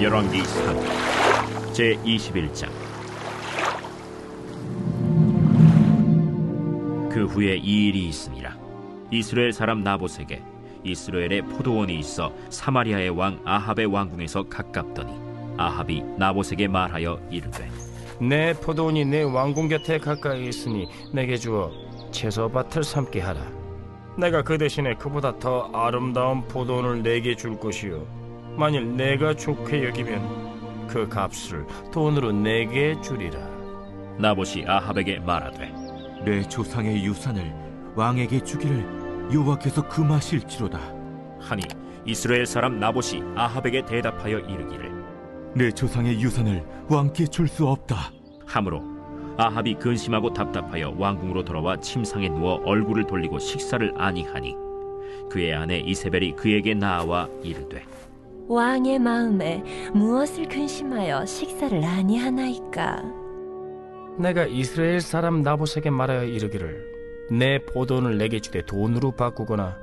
열왕기상 제21장. 그 후에 이 일이 있으니라. 이스라엘 사람 나봇에게 이스라엘에 포도원이 있어 사마리아의 왕 아합의 왕궁에서 가깝더니 아합이 나봇에게 말하여 이르되, 내 포도원이 내 왕궁 곁에 가까이 있으니 내게 주어 채소밭을 삼게 하라. 내가 그 대신에 그보다 더 아름다운 포도원을 내게 줄 것이요, 만일 내가 좋게 여기면 그 값을 돈으로 내게 주리라. 나봇이 아합에게 말하되, 내 조상의 유산을 왕에게 주기를 여호와께서 금하실지로다 하니 이스라엘 사람 나봇이 아합에게 대답하여 이르기를, 내 조상의 유산을 왕께 줄 수 없다 하므로 아합이 근심하고 답답하여 왕궁으로 돌아와 침상에 누워 얼굴을 돌리고 식사를 아니하니 그의 아내 이세벨이 그에게 나와 이르되, 왕의 마음에 무엇을 근심하여 식사를 아니하나이까? 내가 이스라엘 사람 나봇에게 말하여 이르기를, 내 포도원을 내게 주되 돈으로 바꾸거나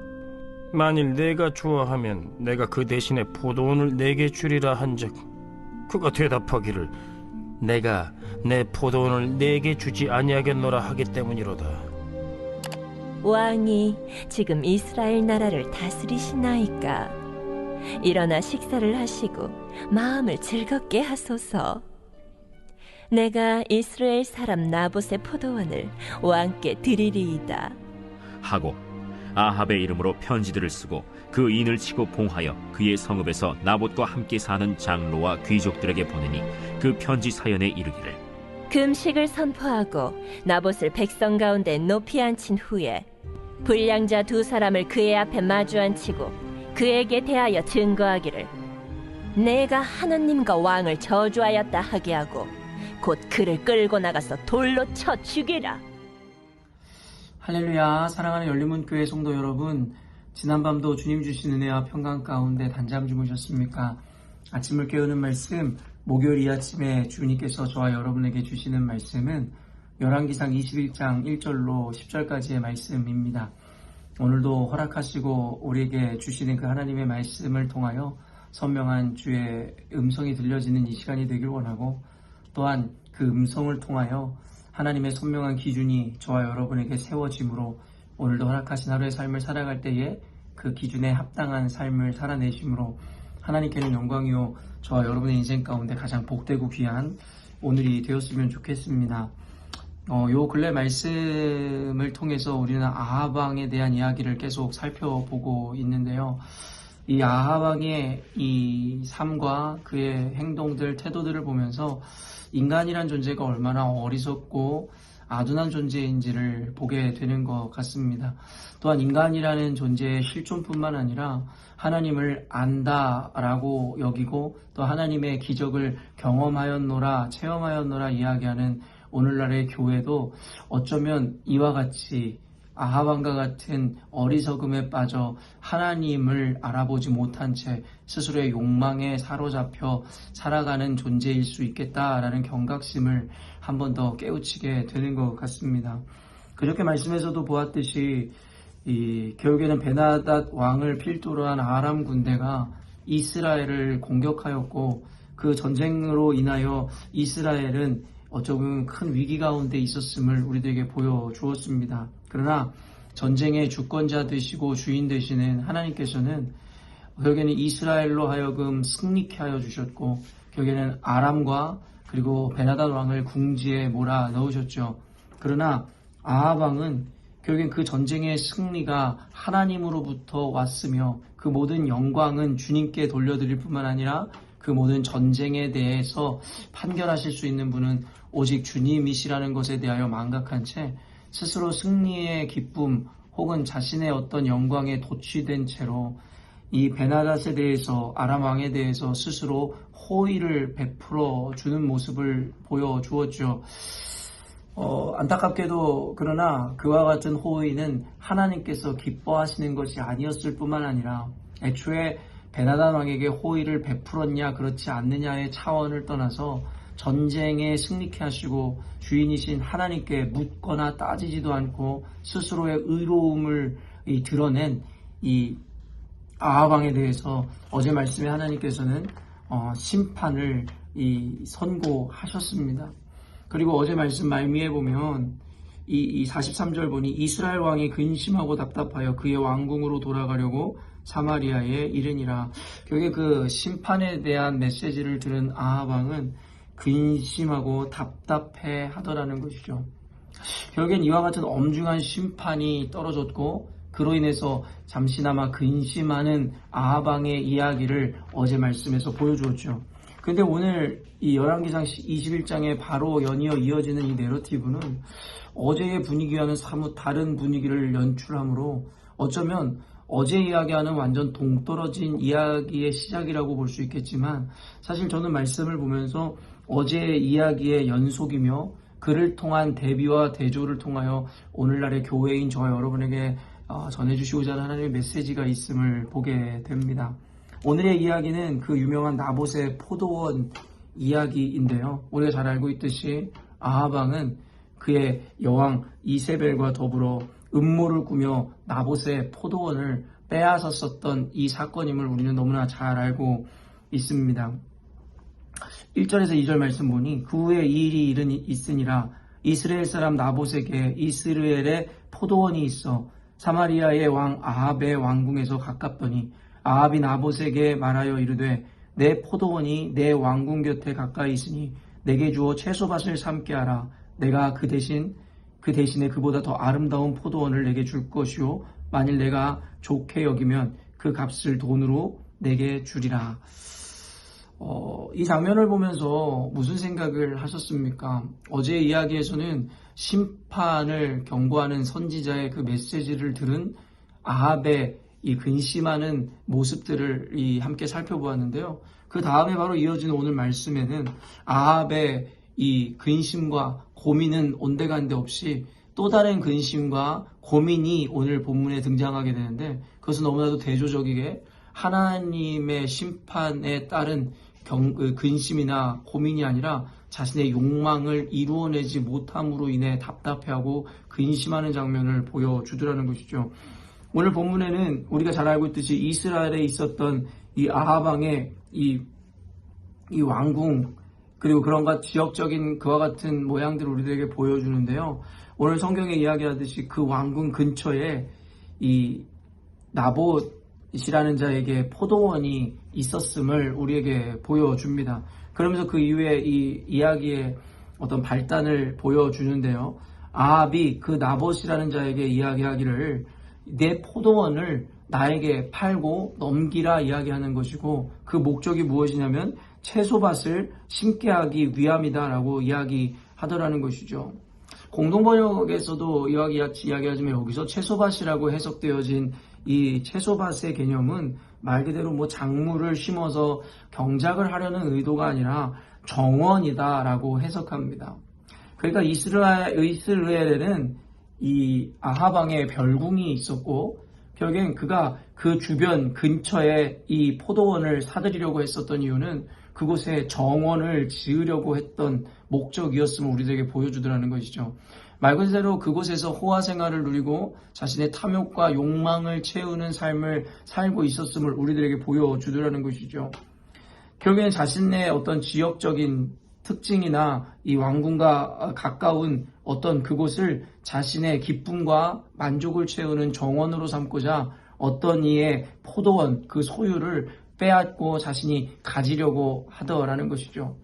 만일 내가 좋아하면 내가 그 대신에 포도원을 내게 주리라 한즉, 그가 대답하기를 내가 내 포도원을 내게 주지 아니하겠노라 하기 때문이로다. 왕이 지금 이스라엘 나라를 다스리시나이까? 일어나 식사를 하시고 마음을 즐겁게 하소서. 내가 이스라엘 사람 나봇의 포도원을 왕께 드리리이다 하고 아합의 이름으로 편지들을 쓰고 그 인을 치고 봉하여 그의 성읍에서 나봇과 함께 사는 장로와 귀족들에게 보내니 그 편지 사연에 이르기를, 금식을 선포하고 나봇을 백성 가운데 높이 앉힌 후에 불량자 두 사람을 그의 앞에 마주 앉히고 그에게 대하여 증거하기를, 내가 하느님과 왕을 저주하였다 하게 하고 곧 그를 끌고 나가서 돌로 쳐 죽이라. 할렐루야. 사랑하는 열린문교회 성도 여러분, 지난밤도 주님 주신 은혜와 평강 가운데 단잠 주무셨습니까? 아침을 깨우는 말씀, 목요일 이 아침에 주님께서 저와 여러분에게 주시는 말씀은 열왕기상 21장 1절로 10절까지의 말씀입니다. 오늘도 허락하시고 우리에게 주시는 그 하나님의 말씀을 통하여 선명한 주의 음성이 들려지는 이 시간이 되길 원하고, 또한 그 음성을 통하여 하나님의 선명한 기준이 저와 여러분에게 세워짐으로 오늘도 허락하신 하루의 삶을 살아갈 때에 그 기준에 합당한 삶을 살아내심으로 하나님께는 영광이요 저와 여러분의 인생 가운데 가장 복되고 귀한 오늘이 되었으면 좋겠습니다. 요 근래 말씀을 통해서 우리는 아합 왕에 대한 이야기를 계속 살펴보고 있는데요. 이 아합 왕의 이 삶과 그의 행동들, 태도들을 보면서 인간이란 존재가 얼마나 어리석고 아둔한 존재인지를 보게 되는 것 같습니다. 또한 인간이라는 존재의 실존뿐만 아니라 하나님을 안다라고 여기고 또 하나님의 기적을 경험하였노라, 체험하였노라 이야기하는 오늘날의 교회도 어쩌면 이와 같이 아합 왕과 같은 어리석음에 빠져 하나님을 알아보지 못한 채 스스로의 욕망에 사로잡혀 살아가는 존재일 수 있겠다라는 경각심을 한 번 더 깨우치게 되는 것 같습니다. 그렇게 말씀에서도 보았듯이 결국에는 베나닷 왕을 필두로 한 아람 군대가 이스라엘을 공격하였고, 그 전쟁으로 인하여 이스라엘은 어쩌면 큰 위기 가운데 있었음을 우리들에게 보여주었습니다. 그러나 전쟁의 주권자 되시고 주인 되시는 하나님께서는 결국에는 이스라엘로 하여금 승리케 하여 주셨고, 결국에는 아람과 그리고 베나닷 왕을 궁지에 몰아 넣으셨죠. 그러나 아합 왕은 결국엔 그 전쟁의 승리가 하나님으로부터 왔으며 그 모든 영광은 주님께 돌려드릴 뿐만 아니라 그 모든 전쟁에 대해서 판결하실 수 있는 분은 오직 주님이시라는 것에 대하여 망각한 채 스스로 승리의 기쁨 혹은 자신의 어떤 영광에 도취된 채로 이 베나닷에 대해서, 아람 왕에 대해서 스스로 호의를 베풀어 주는 모습을 보여주었죠. 안타깝게도 그러나 그와 같은 호의는 하나님께서 기뻐하시는 것이 아니었을 뿐만 아니라 애초에 베나닷 왕에게 호의를 베풀었냐 그렇지 않느냐의 차원을 떠나서 전쟁에 승리케 하시고 주인이신 하나님께 묻거나 따지지도 않고 스스로의 의로움을 드러낸 이 아합 왕에 대해서 어제 말씀에 하나님께서는 심판을 선고하셨습니다. 그리고 어제 말씀 말미에 보면 이 43절 보니 이스라엘 왕이 근심하고 답답하여 그의 왕궁으로 돌아가려고 사마리아에 이르니라. 결국에 그 심판에 대한 메시지를 들은 아합 왕은 근심하고 답답해 하더라는 것이죠. 결국엔 이와 같은 엄중한 심판이 떨어졌고 그로 인해서 잠시나마 근심하는 아합 왕의 이야기를 어제 말씀에서 보여주었죠. 근데 오늘 이 열왕기상 21장에 바로 연이어 이어지는 이 내러티브는 어제의 분위기와는 사뭇 다른 분위기를 연출하므로 어쩌면 어제 이야기하는 완전 동떨어진 이야기의 시작이라고 볼 수 있겠지만 사실 저는 말씀을 보면서 어제의 이야기의 연속이며 그를 통한 대비와 대조를 통하여 오늘날의 교회인 저와 여러분에게 전해주시고자 하는 하나님의 메시지가 있음을 보게 됩니다. 오늘의 이야기는 그 유명한 나봇의 포도원 이야기인데요. 우리가 잘 알고 있듯이 아합 왕은 그의 여왕 이세벨과 더불어 음모를 꾸며 나봇의 포도원을 빼앗았었던 이 사건임을 우리는 너무나 잘 알고 있습니다. 1절에서 2절 말씀 보니 그 후에 이 일이 있으니라. 이스라엘 사람 나봇에게 이스라엘의 포도원이 있어 사마리아의 왕 아합의 왕궁에서 가깝더니 아합이 나봇에게 말하여 이르되 내 포도원이 내 왕궁 곁에 가까이 있으니 내게 주어 채소밭을 삼게 하라. 내가 그 대신에 그보다 더 아름다운 포도원을 내게 줄 것이요 만일 내가 좋게 여기면 그 값을 돈으로 내게 주리라. 이 장면을 보면서 무슨 생각을 하셨습니까? 어제 이야기에서는 심판을 경고하는 선지자의 그 메시지를 들은 아합의 이 근심하는 모습들을 함께 살펴보았는데요. 그 다음에 바로 이어지는 오늘 말씀에는 아합의 이 근심과 고민은 온데간데 없이 또 다른 근심과 고민이 오늘 본문에 등장하게 되는데 그것은 너무나도 대조적이게 하나님의 심판에 따른 근심이나 고민이 아니라 자신의 욕망을 이루어내지 못함으로 인해 답답해하고 근심하는 장면을 보여주더라는 것이죠. 오늘 본문에는 우리가 잘 알고 있듯이 이스라엘에 있었던 이 아합 왕의 이 왕궁 그리고 그런가 지역적인 그와 같은 모양들을 우리들에게 보여주는데요. 오늘 성경에 이야기하듯이 그 왕궁 근처에 이 나봇이라는 자에게 포도원이 있었음을 우리에게 보여줍니다. 그러면서 그 이후에 이 이야기의 어떤 발단을 보여주는데요. 아합이 그 나봇이라는 자에게 이야기하기를 내 포도원을 나에게 팔고 넘기라 이야기하는 것이고 그 목적이 무엇이냐면 채소밭을 심게 하기 위함이다라고 이야기하더라는 것이죠. 공동번역에서도 이야기하지만 여기서 채소밭이라고 해석되어진 이 채소밭의 개념은 말 그대로 작물을 심어서 경작을 하려는 의도가 아니라 정원이다라고 해석합니다. 그러니까 이스라엘에는 이 아합 왕의 별궁이 있었고 결국엔 그가 그 주변 근처에 이 포도원을 사들이려고 했었던 이유는 그곳에 정원을 지으려고 했던 목적이었음을 우리들에게 보여주더라는 것이죠. 말 그대로 그곳에서 호화 생활을 누리고 자신의 탐욕과 욕망을 채우는 삶을 살고 있었음을 우리들에게 보여주더라는 것이죠. 결국에는 자신의 어떤 지역적인 특징이나 이 왕궁과 가까운 어떤 그곳을 자신의 기쁨과 만족을 채우는 정원으로 삼고자 어떤 이의 포도원 그 소유를 빼앗고 자신이 가지려고 하더라는 것이죠.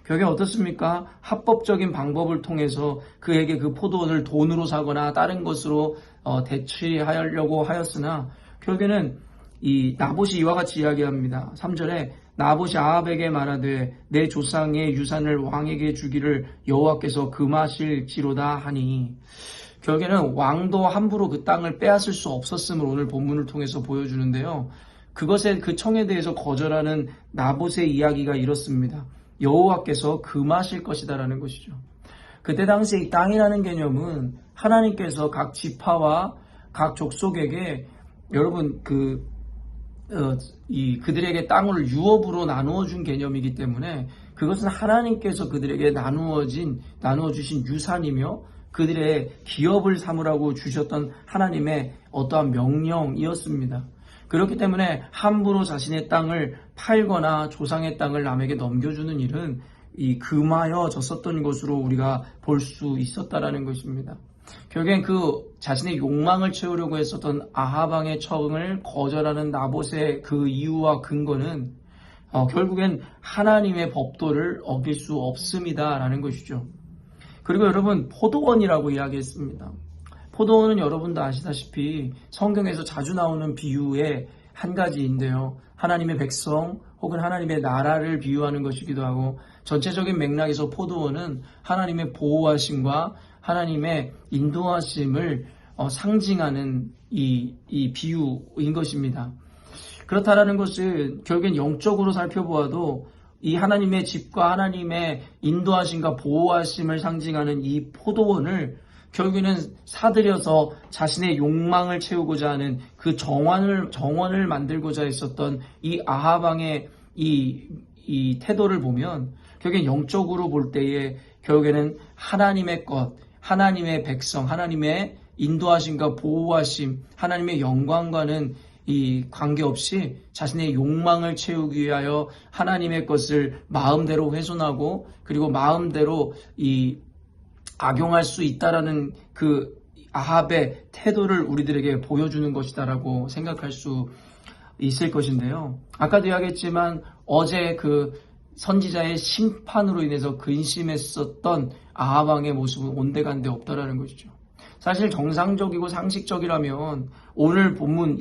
결국에 어떻습니까? 합법적인 방법을 통해서 그에게 그 포도원을 돈으로 사거나 다른 것으로 대체하려고 하였으나 결국에는 이 나봇이 이와 같이 이야기합니다. 3절에 나봇이 아합에게 말하되 내 조상의 유산을 왕에게 주기를 여호와께서 금하실지로다 하니 결국에는 왕도 함부로 그 땅을 빼앗을 수 없었음을 오늘 본문을 통해서 보여주는데요. 그것의 그 청에 대해서 거절하는 나봇의 이야기가 이렇습니다. 여호와께서 금하실 것이다라는 것이죠. 그때 당시 이 땅이라는 개념은 하나님께서 각 지파와 각 족속에게 여러분 그들에게 땅을 유업으로 나누어 준 개념이기 때문에 그것은 하나님께서 그들에게 나누어 주신 유산이며 그들의 기업을 삼으라고 주셨던 하나님의 어떠한 명령이었습니다. 그렇기 때문에 함부로 자신의 땅을 팔거나 조상의 땅을 남에게 넘겨주는 일은 이 금하여졌었던 것으로 우리가 볼 수 있었다라는 것입니다. 결국엔 그 자신의 욕망을 채우려고 했었던 아합 왕의 청을 거절하는 나봇의 그 이유와 근거는 결국엔 하나님의 법도를 어길 수 없음이다라는 것이죠. 그리고 여러분, 포도원이라고 이야기했습니다. 포도원은 여러분도 아시다시피 성경에서 자주 나오는 비유의 한 가지인데요. 하나님의 백성 혹은 하나님의 나라를 비유하는 것이기도 하고, 전체적인 맥락에서 포도원은 하나님의 보호하심과 하나님의 인도하심을 상징하는 이 비유인 것입니다. 그렇다라는 것은 결국엔 영적으로 살펴보아도 이 하나님의 집과 하나님의 인도하심과 보호하심을 상징하는 이 포도원을 결국에는 사들여서 자신의 욕망을 채우고자 하는 그 정원을 만들고자 했었던 이 아합 왕의 이 태도를 보면 결국엔 영적으로 볼 때에 결국에는 하나님의 것, 하나님의 백성, 하나님의 인도하심과 보호하심, 하나님의 영광과는 이 관계없이 자신의 욕망을 채우기 위하여 하나님의 것을 마음대로 훼손하고 그리고 마음대로 악용할 수 있다라는 그 아합의 태도를 우리들에게 보여주는 것이다라고 생각할 수 있을 것인데요. 아까도 이야기했지만 어제 그 선지자의 심판으로 인해서 근심했었던 아합 왕의 모습은 온데간데 없다라는 것이죠. 사실 정상적이고 상식적이라면 오늘 본문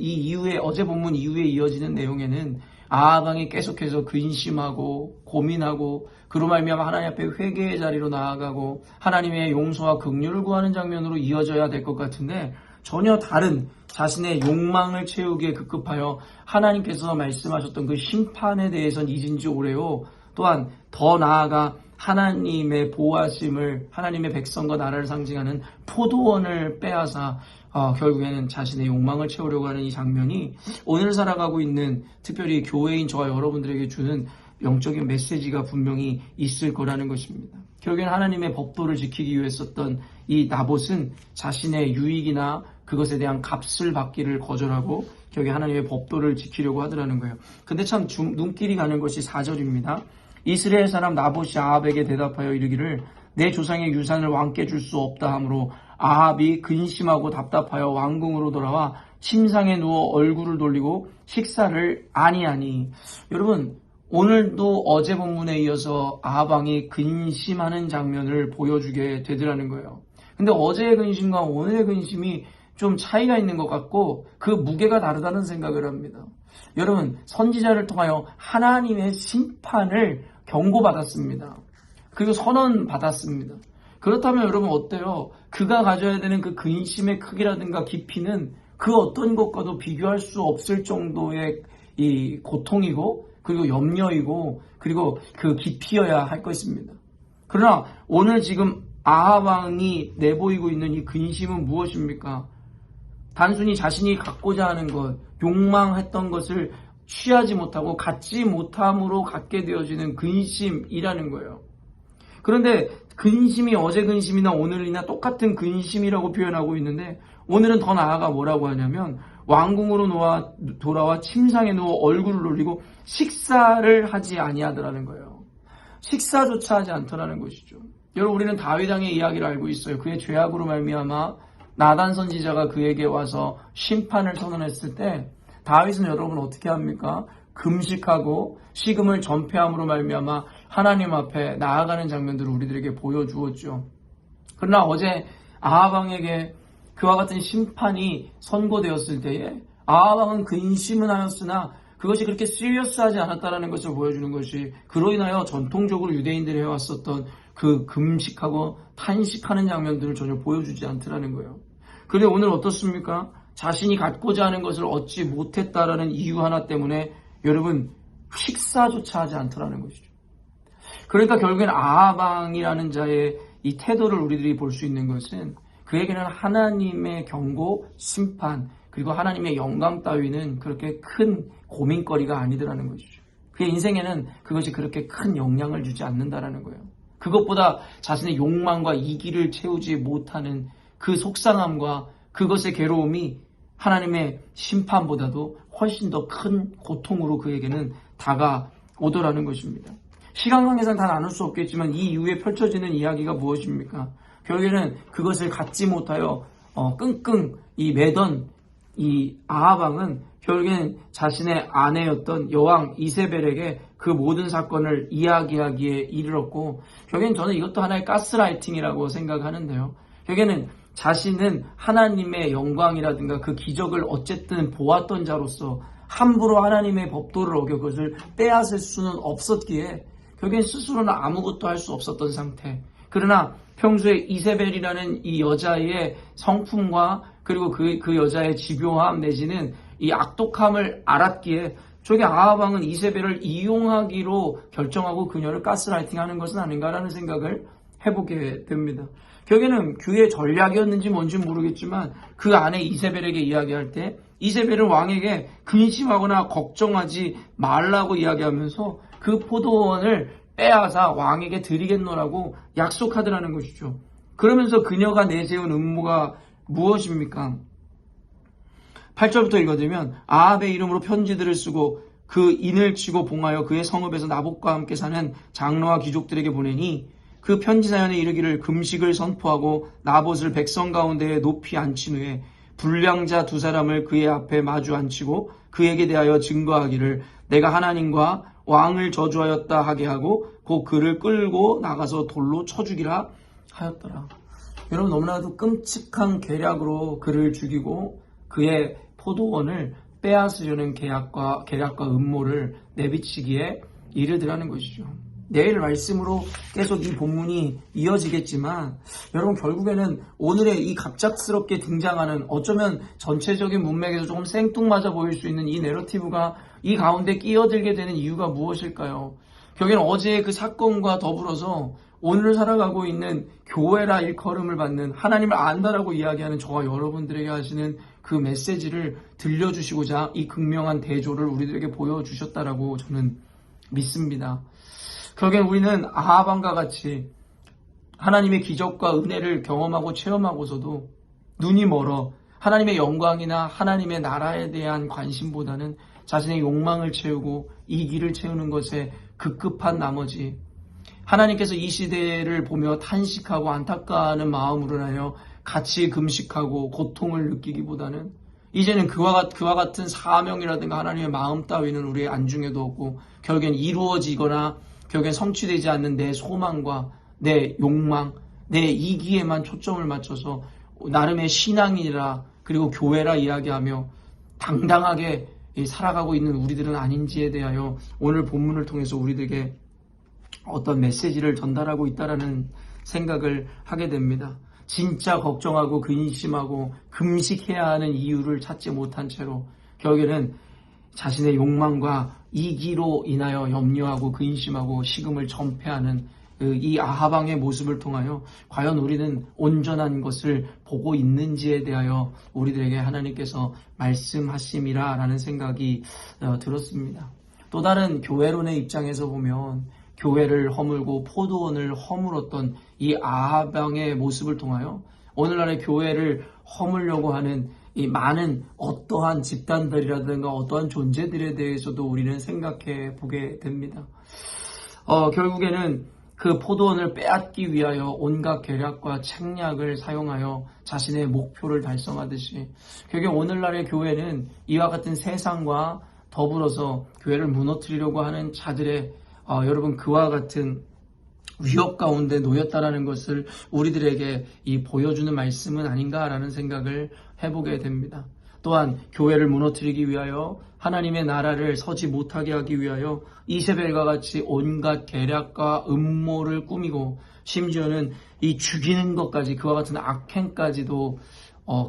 어제 본문 이후에 이어지는 내용에는 아합 왕이 계속해서 근심하고 고민하고 그로 말미암아 하나님 앞에 회개의 자리로 나아가고 하나님의 용서와 긍휼을 구하는 장면으로 이어져야 될 것 같은데, 전혀 다른 자신의 욕망을 채우기에 급급하여 하나님께서 말씀하셨던 그 심판에 대해서는 잊은 지 오래요. 또한 더 나아가 하나님의 보호하심을, 하나님의 백성과 나라를 상징하는 포도원을 빼앗아 결국에는 자신의 욕망을 채우려고 하는 이 장면이 오늘 살아가고 있는 특별히 교회인 저와 여러분들에게 주는 영적인 메시지가 분명히 있을 거라는 것입니다. 결국엔 하나님의 법도를 지키기 위해 썼던 이 나봇은 자신의 유익이나 그것에 대한 값을 받기를 거절하고 결국에 하나님의 법도를 지키려고 하더라는 거예요. 근데 참 눈길이 가는 것이 4절입니다. 이스라엘 사람 나봇이 아합에게 대답하여 이르기를 내 조상의 유산을 왕께 줄 수 없다 하므로 아합이 근심하고 답답하여 왕궁으로 돌아와 침상에 누워 얼굴을 돌리고 식사를 아니하니. 여러분, 오늘도 어제 본문에 이어서 아합 왕이 근심하는 장면을 보여주게 되더라는 거예요. 근데 어제의 근심과 오늘의 근심이 좀 차이가 있는 것 같고 그 무게가 다르다는 생각을 합니다. 여러분, 선지자를 통하여 하나님의 심판을 경고받았습니다. 그리고 선언받았습니다. 그렇다면 여러분 어때요? 그가 가져야 되는 그 근심의 크기라든가 깊이는 그 어떤 것과도 비교할 수 없을 정도의 이 고통이고 그리고 염려이고 그리고 그 깊이여야 할 것입니다. 그러나 오늘 지금 아합 왕이 내보이고 있는 이 근심은 무엇입니까? 단순히 자신이 갖고자 하는 것, 욕망했던 것을 취하지 못하고 갖지 못함으로 갖게 되어지는 근심이라는 거예요. 그런데 근심이 어제 근심이나 오늘이나 똑같은 근심이라고 표현하고 있는데 오늘은 더 나아가 뭐라고 하냐면 왕궁으로 돌아와 침상에 누워 얼굴을 돌리고 식사를 하지 아니하더라는 거예요. 식사조차 하지 않더라는 것이죠. 여러분, 우리는 다윗 왕의 이야기를 알고 있어요. 그의 죄악으로 말미암아 나단 선지자가 그에게 와서 심판을 선언했을 때 다윗은 여러분 어떻게 합니까? 금식하고 식음을 전폐함으로 말미암아 하나님 앞에 나아가는 장면들을 우리들에게 보여주었죠. 그러나 어제 아합 왕에게 그와 같은 심판이 선고되었을 때에 아합 왕은 근심은 하였으나 그것이 그렇게 시리어스하지 않았다는 것을 보여주는 것이, 그로 인하여 전통적으로 유대인들이 해왔었던 그 금식하고 탄식하는 장면들을 전혀 보여주지 않더라는 거예요. 그런데 오늘 어떻습니까? 자신이 갖고자 하는 것을 얻지 못했다라는 이유 하나 때문에 여러분 식사조차 하지 않더라는 것이죠. 그러니까 결국엔 아합 왕이라는 자의 이 태도를 우리들이 볼 수 있는 것은 그에게는 하나님의 경고, 심판, 그리고 하나님의 영광 따위는 그렇게 큰 고민거리가 아니더라는 것이죠. 그의 인생에는 그것이 그렇게 큰 영향을 주지 않는다라는 거예요. 그것보다 자신의 욕망과 이기를 채우지 못하는 그 속상함과 그것의 괴로움이 하나님의 심판보다도 훨씬 더 큰 고통으로 그에게는 다가오더라는 것입니다. 시간 관계상 다 나눌 수 없겠지만 이 이후에 펼쳐지는 이야기가 무엇입니까? 결국에는 그것을 갖지 못하여 끙끙 매던 이 아합 왕은 결국에는 자신의 아내였던 여왕 이세벨에게 그 모든 사건을 이야기하기에 이르렀고, 결국에는 저는 이것도 하나의 가스라이팅이라고 생각하는데요. 결국에는 자신은 하나님의 영광이라든가 그 기적을 어쨌든 보았던 자로서 함부로 하나님의 법도를 어겨 그것을 빼앗을 수는 없었기에 결국엔 스스로는 아무것도 할 수 없었던 상태. 그러나 평소에 이세벨이라는 이 여자의 성품과 그리고 그 여자의 집요함 내지는 이 악독함을 알았기에 저게 아합 왕은 이세벨을 이용하기로 결정하고 그녀를 가스라이팅하는 것은 아닌가라는 생각을 해보게 됩니다. 결국에는 그의 전략이었는지 뭔지 모르겠지만 그 아내 이세벨에게 이야기할 때 이세벨은 왕에게 근심하거나 걱정하지 말라고 이야기하면서 그 포도원을 빼앗아 왕에게 드리겠노라고 약속하더라는 것이죠. 그러면서 그녀가 내세운 음모가 무엇입니까? 8절부터 읽어드리면 아합의 이름으로 편지들을 쓰고 그 인을 치고 봉하여 그의 성읍에서 나봇과 함께 사는 장로와 귀족들에게 보내니 그 편지 사연에 이르기를 금식을 선포하고 나봇을 백성 가운데에 높이 앉힌 후에 불량자 두 사람을 그의 앞에 마주 앉히고 그에게 대하여 증거하기를 내가 하나님과 왕을 저주하였다 하게 하고 곧 그를 끌고 나가서 돌로 쳐 죽이라 하였더라. 여러분, 너무나도 끔찍한 계략으로 그를 죽이고 그의 포도원을 빼앗으려는 계략과 음모를 내비치기에 이르더라는 것이죠. 내일 말씀으로 계속 이 본문이 이어지겠지만 여러분, 결국에는 오늘의 이 갑작스럽게 등장하는 어쩌면 전체적인 문맥에서 조금 생뚱맞아 보일 수 있는 이 내러티브가 이 가운데 끼어들게 되는 이유가 무엇일까요? 결국에는 어제의 그 사건과 더불어서 오늘 살아가고 있는 교회라 일컬음을 받는 하나님을 안다라고 이야기하는 저와 여러분들에게 하시는 그 메시지를 들려주시고자 이 극명한 대조를 우리들에게 보여주셨다라고 저는 믿습니다. 결국엔 우리는 아합 왕과 같이 하나님의 기적과 은혜를 경험하고 체험하고서도 눈이 멀어 하나님의 영광이나 하나님의 나라에 대한 관심보다는 자신의 욕망을 채우고 이기를 채우는 것에 급급한 나머지 하나님께서 이 시대를 보며 탄식하고 안타까워하는 마음으로 하여 같이 금식하고 고통을 느끼기보다는 이제는 그와 같은 사명이라든가 하나님의 마음 따위는 우리의 안중에도 없고 결국엔 이루어지거나 결국엔 성취되지 않는 내 소망과 내 욕망, 내 이기에만 초점을 맞춰서 나름의 신앙이라 그리고 교회라 이야기하며 당당하게 살아가고 있는 우리들은 아닌지에 대하여 오늘 본문을 통해서 우리들에게 어떤 메시지를 전달하고 있다라는 생각을 하게 됩니다. 진짜 걱정하고 근심하고 금식해야 하는 이유를 찾지 못한 채로 결국에는 자신의 욕망과 이기로 인하여 염려하고 근심하고 식음을 전폐하는 이 아합 왕의 모습을 통하여 과연 우리는 온전한 것을 보고 있는지에 대하여 우리들에게 하나님께서 말씀하심이라 라는 생각이 들었습니다. 또 다른 교회론의 입장에서 보면 교회를 허물고 포도원을 허물었던 이 아합 왕의 모습을 통하여 오늘날의 교회를 허물려고 하는 이 많은 어떠한 집단들이라든가 어떠한 존재들에 대해서도 우리는 생각해 보게 됩니다. 결국에는 그 포도원을 빼앗기 위하여 온갖 계략과 책략을 사용하여 자신의 목표를 달성하듯이 결국 오늘날의 교회는 이와 같은 세상과 더불어서 교회를 무너뜨리려고 하는 자들의 여러분 그와 같은 위협 가운데 놓였다라는 것을 우리들에게 보여주는 말씀은 아닌가라는 생각을 해보게 됩니다. 또한 교회를 무너뜨리기 위하여 하나님의 나라를 서지 못하게 하기 위하여 이세벨과 같이 온갖 계략과 음모를 꾸미고 심지어는 이 죽이는 것까지 그와 같은 악행까지도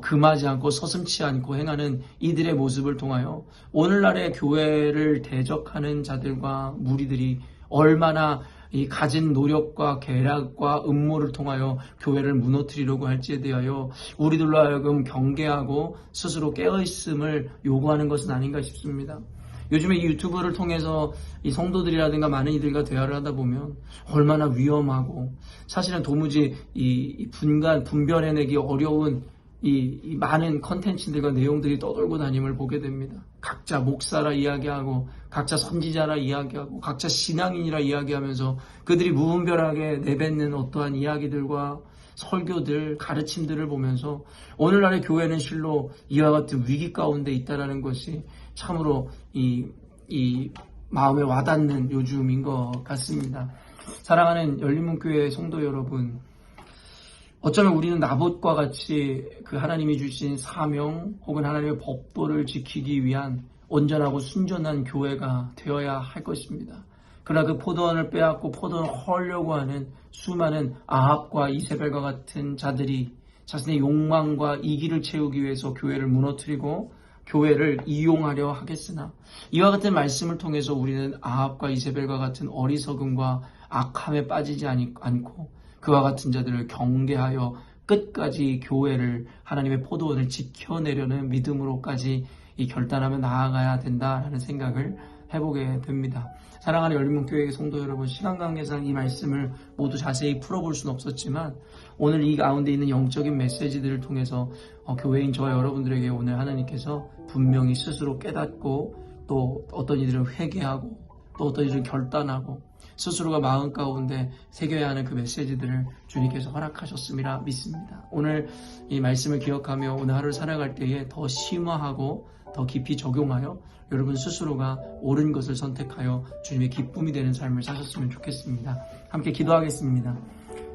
금하지 않고 서슴치 않고 행하는 이들의 모습을 통하여 오늘날의 교회를 대적하는 자들과 무리들이 얼마나 이 가진 노력과 계략과 음모를 통하여 교회를 무너뜨리려고 할지에 대하여 우리들로 하여금 경계하고 스스로 깨어있음을 요구하는 것은 아닌가 싶습니다. 요즘에 이 유튜브를 통해서 이 성도들이라든가 많은 이들과 대화를 하다 보면 얼마나 위험하고 사실은 도무지 이 분별해내기 어려운 이 많은 컨텐츠들과 내용들이 떠돌고 다님을 보게 됩니다. 각자 목사라 이야기하고 각자 선지자라 이야기하고 각자 신앙인이라 이야기하면서 그들이 무분별하게 내뱉는 어떠한 이야기들과 설교들, 가르침들을 보면서 오늘날의 교회는 실로 이와 같은 위기 가운데 있다는 것이 참으로 이 마음에 와닿는 요즘인 것 같습니다. 사랑하는 열린문교회 성도 여러분, 어쩌면 우리는 나봇과 같이 그 하나님이 주신 사명 혹은 하나님의 법도를 지키기 위한 온전하고 순전한 교회가 되어야 할 것입니다. 그러나 그 포도원을 빼앗고 포도원을 헐려고 하는 수많은 아합과 이세벨과 같은 자들이 자신의 욕망과 이기를 채우기 위해서 교회를 무너뜨리고 교회를 이용하려 하겠으나 이와 같은 말씀을 통해서 우리는 아합과 이세벨과 같은 어리석음과 악함에 빠지지 않고 그와 같은 자들을 경계하여 끝까지 교회를 하나님의 포도원을 지켜내려는 믿음으로까지 이 결단하며 나아가야 된다라는 생각을 해보게 됩니다. 사랑하는 열린문교회 성도 여러분, 시간 관계상 이 말씀을 모두 자세히 풀어볼 수는 없었지만 오늘 이 가운데 있는 영적인 메시지들을 통해서 교회인 저와 여러분들에게 오늘 하나님께서 분명히 스스로 깨닫고 또 어떤 이들은 회개하고 또 어떤 이들은 결단하고 스스로가 마음 가운데 새겨야 하는 그 메시지들을 주님께서 허락하셨음이라 믿습니다. 오늘 이 말씀을 기억하며 오늘 하루를 살아갈 때에 더 심화하고 더 깊이 적용하여 여러분 스스로가 옳은 것을 선택하여 주님의 기쁨이 되는 삶을 사셨으면 좋겠습니다. 함께 기도하겠습니다.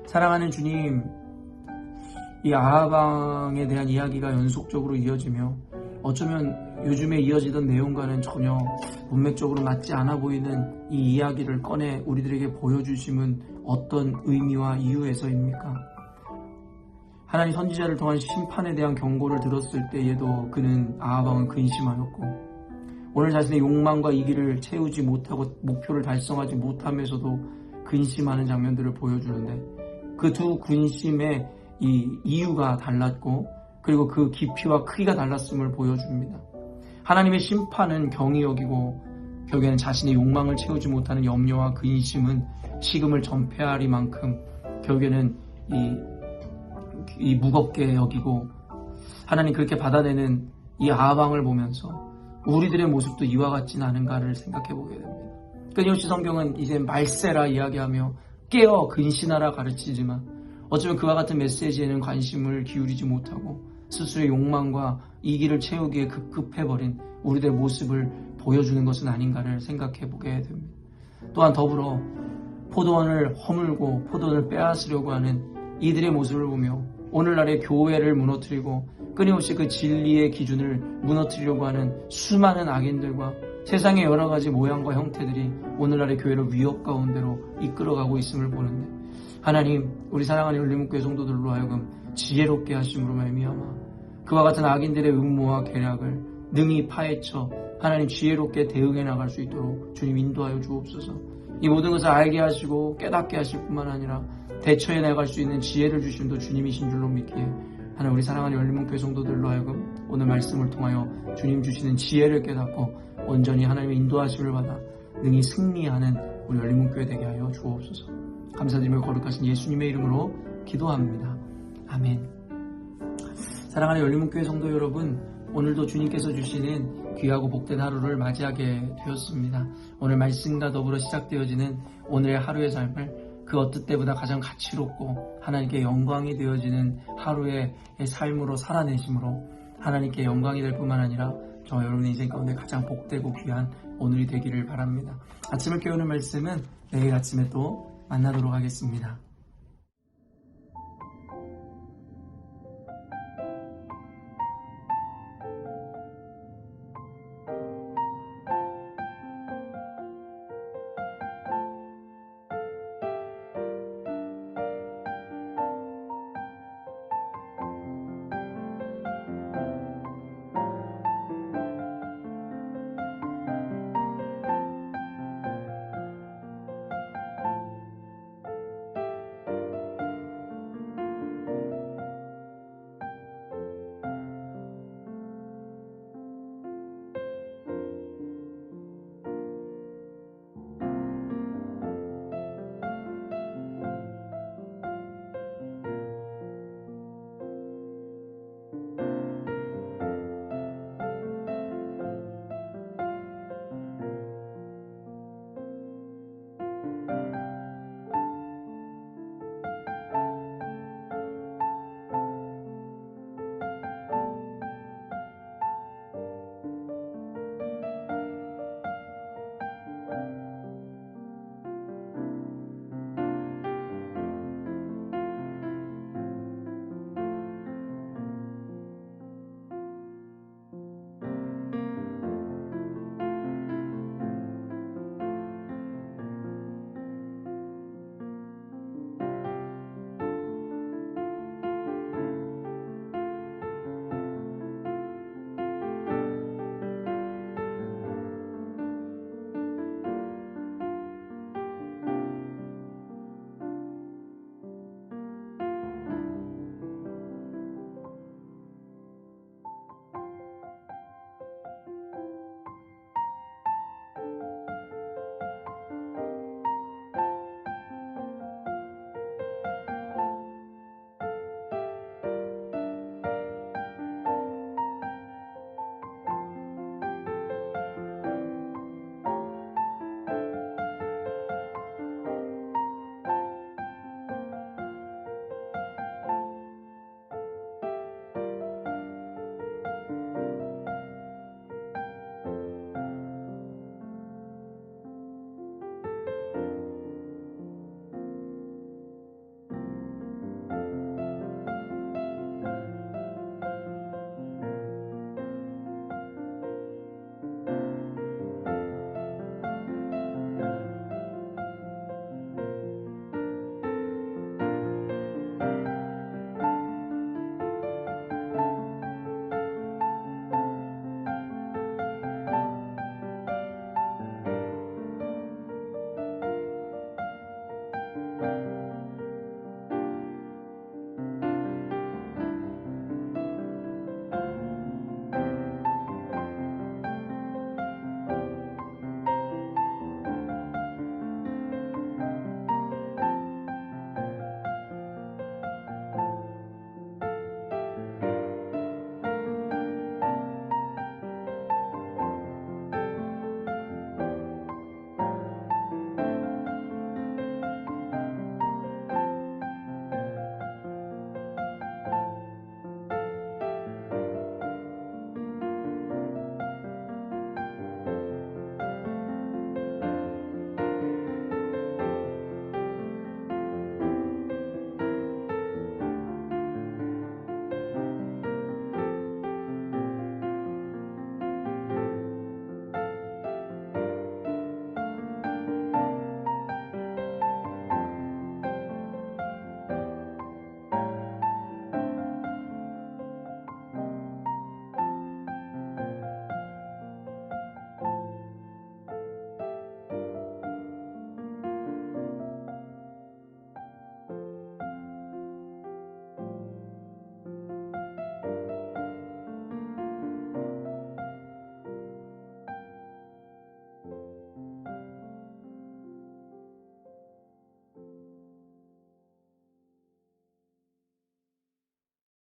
사랑하는 주님, 이 아하방에 대한 이야기가 연속적으로 이어지며 어쩌면 요즘에 이어지던 내용과는 전혀 문맥적으로 맞지 않아 보이는 이 이야기를 꺼내 우리들에게 보여주심은 어떤 의미와 이유에서입니까? 하나님 선지자를 통한 심판에 대한 경고를 들었을 때에도 그는 아하방은 근심하였고 오늘 자신의 욕망과 이기를 채우지 못하고 목표를 달성하지 못하면서도 근심하는 장면들을 보여주는데 그 두 근심의 이 이유가 달랐고 그리고 그 깊이와 크기가 달랐음을 보여줍니다. 하나님의 심판은 경히 여기고 결국에는 자신의 욕망을 채우지 못하는 염려와 근심은 식음을 전폐하리만큼 결국에는 이 무겁게 여기고 하나님 그렇게 받아내는 이 아하방을 보면서 우리들의 모습도 이와 같지는 않은가를 생각해 보게 됩니다. 끊임없이 성경은 이제 말세라 이야기하며 깨어 근신하라 가르치지만 어쩌면 그와 같은 메시지에는 관심을 기울이지 못하고 스스로의 욕망과 이기를 채우기에 급급해버린 우리들의 모습을 보여주는 것은 아닌가를 생각해 보게 됩니다. 또한 더불어 포도원을 허물고 포도원을 빼앗으려고 하는 이들의 모습을 보며 오늘날의 교회를 무너뜨리고 끊임없이 그 진리의 기준을 무너뜨리려고 하는 수많은 악인들과 세상의 여러 가지 모양과 형태들이 오늘날의 교회를 위협 가운데로 이끌어가고 있음을 보는데 하나님, 우리 사랑하는 열린문교회 성도들로 하여금 지혜롭게 하심으로 말미암아 그와 같은 악인들의 음모와 계략을 능히 파헤쳐 하나님 지혜롭게 대응해 나갈 수 있도록 주님 인도하여 주옵소서. 이 모든 것을 알게 하시고 깨닫게 하실 뿐만 아니라 대처해 나갈 수 있는 지혜를 주심도 주님이신 줄로 믿기에 하나님, 우리 사랑하는 열린문교회 성도들로 하여금 오늘 말씀을 통하여 주님 주시는 지혜를 깨닫고 온전히 하나님의 인도하심을 받아 능히 승리하는 우리 열린문교회 되게 하여 주옵소서. 감사드리며 거룩하신 예수님의 이름으로 기도합니다. 아멘. 사랑하는 열린문교회 성도 여러분, 오늘도 주님께서 주시는 귀하고 복된 하루를 맞이하게 되었습니다. 오늘 말씀과 더불어 시작되어지는 오늘의 하루의 삶을 그 어떤 때보다 가장 가치롭고 하나님께 영광이 되어지는 하루의 삶으로 살아내심으로 하나님께 영광이 될 뿐만 아니라 저 여러분의 인생 가운데 가장 복되고 귀한 오늘이 되기를 바랍니다. 아침을 깨우는 말씀은 내일 아침에 또 만나도록 하겠습니다.